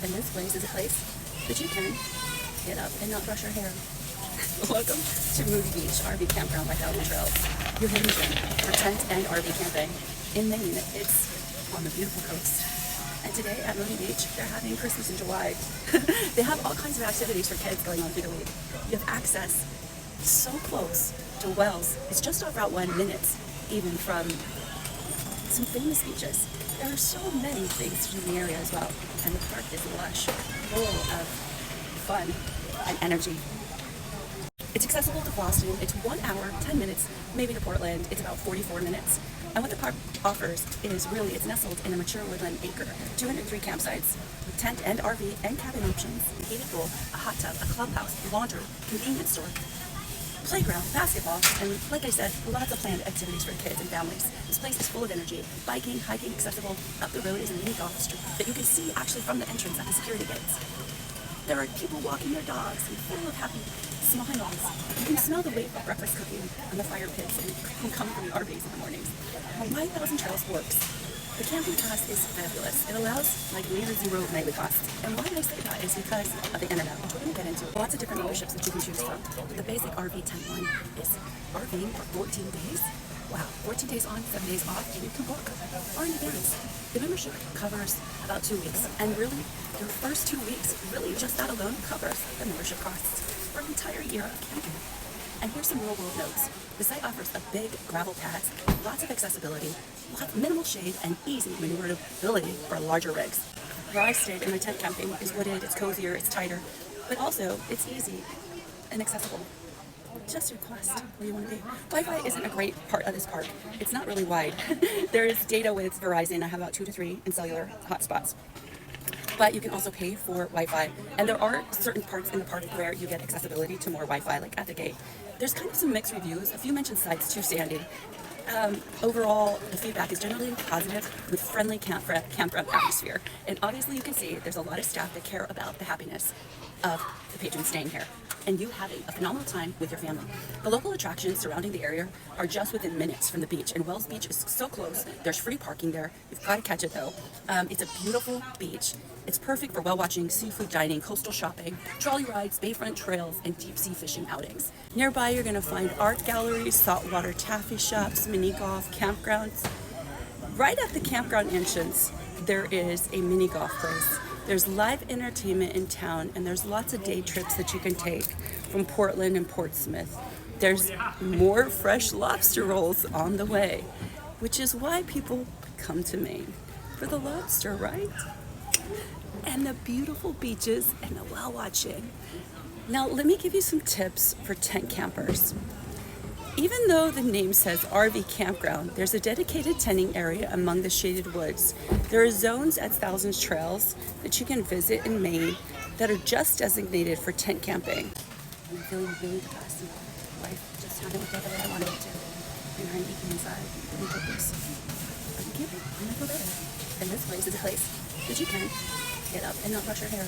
and this place is a place that you can get up and not brush your hair. Welcome to Moody Beach RV Campground by Thousand Trails, your hidden gem for tent and RV camping in Maine. It's on the beautiful coast. And today at Moody Beach, they're having Christmas in July. They have all kinds of activities for kids going on through the week. You have access so close to wells. It's just off Route 1 minutes, even from some famous beaches. There are so many things to do in the area as well. And the park is lush, full of fun and energy. It's accessible to Boston. It's 1 hour, 10 minutes, maybe to Portland. It's about 44 minutes. And what the park offers is really, it's nestled in a mature woodland acre. 203 campsites with tent and RV and cabin options, a heated pool, a hot tub, a clubhouse, laundry, convenience store, playground, basketball, and like I said, lots of planned activities for kids and families. This place is full of energy. Biking, hiking, accessible. Up the road is a mini golf street that you can see actually from the entrance at the security gates. There are people walking their dogs and full of happy smiles. You can smell the weight of breakfast cooking on the fire pits and come from the RVs in the mornings. Why Thousand Trails works. The camping pass is fabulous. It allows like near zero nightly costs. And why I say that is because of the internet, which we're going to get into. Lots of different memberships that you can choose from. The basic RV tent one is RVing for 14 days. Wow, 14 days on, 7 days off, and you can book or in advance. The membership covers about 2 weeks, and really, your first 2 weeks, really, just that alone covers the membership costs for an entire year of camping. And here's some real-world notes. The site offers a big gravel pad, lots of accessibility, minimal shade, and easy maneuverability for larger rigs. Where I stayed in my tent camping is wooded, it's cozier, it's tighter, but also it's easy and accessible. Just request where you want to be. Wi-Fi isn't a great part of this park. It's not really wide. There is data with Verizon. I have about 2 to 3 in cellular hotspots. But you can also pay for Wi-Fi. And there are certain parts in the park where you get accessibility to more Wi-Fi, like at the gate. There's kind of some mixed reviews. A few mentioned sites too sandy. Overall, the feedback is generally positive with friendly campground atmosphere. And obviously you can see there's a lot of staff that care about the happiness of the patrons staying here and you having a phenomenal time with your family. The local attractions surrounding the area are just within minutes from the beach, and Wells Beach is so close. There's free parking there. You've got to catch it though. It's a beautiful beach. It's perfect for whale watching, seafood dining, coastal shopping, trolley rides, bayfront trails, and deep sea fishing outings. Nearby, you're going to find art galleries, saltwater taffy shops, mini golf, campgrounds. Right at the campground entrance, there is a mini golf place. There's live entertainment in town, and there's lots of day trips that you can take from Portland and Portsmouth. There's more fresh lobster rolls on the way, which is why people come to Maine for the lobster, right? And the beautiful beaches and the whale watching. Now, let me give you some tips for tent campers. Even though the name says RV Campground, there's a dedicated tenting area among the shaded woods. There are zones at Thousand Trails that you can visit in Maine that are just designated for tent camping. I'm feeling really depressed. Life just happened the way I wanted it to. And I'm eating inside. Let me put this. I'm camping. I'm gonna go better. And this place is a place that you can get up and not brush your hair.